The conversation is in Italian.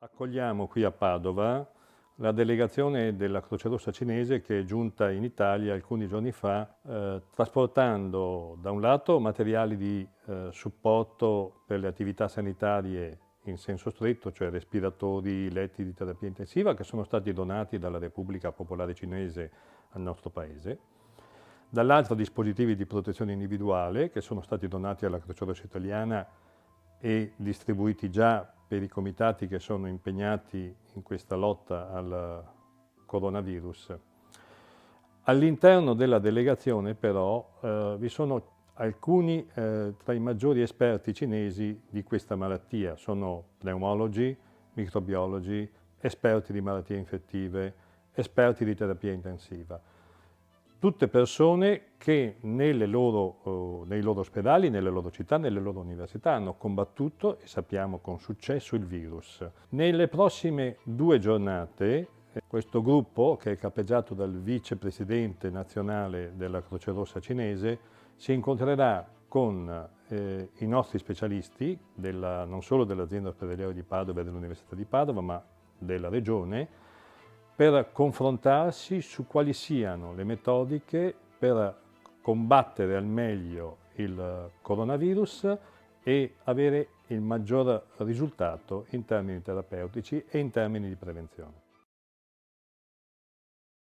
Accogliamo qui a Padova la delegazione della Croce Rossa cinese che è giunta in Italia alcuni giorni fa trasportando da un lato materiali di supporto per le attività sanitarie in senso stretto, cioè respiratori, letti di terapia intensiva che sono stati donati dalla Repubblica Popolare Cinese al nostro paese, dall'altro dispositivi di protezione individuale che sono stati donati alla Croce Rossa Italiana e distribuiti già per i comitati che sono impegnati in questa lotta al coronavirus. All'interno della delegazione però vi sono alcuni tra i maggiori esperti cinesi di questa malattia, sono pneumologi, microbiologi, esperti di malattie infettive, esperti di terapia intensiva. Tutte persone che nei loro ospedali, nelle loro città, nelle loro università hanno combattuto, e sappiamo con successo, il virus. Nelle prossime 2 giornate questo gruppo, che è capeggiato dal vicepresidente nazionale della Croce Rossa cinese, si incontrerà con i nostri specialisti, non solo dell'azienda ospedaliera di Padova e dell'Università di Padova, ma della regione, per confrontarsi su quali siano le metodiche per combattere al meglio il coronavirus e avere il maggior risultato in termini terapeutici e in termini di prevenzione.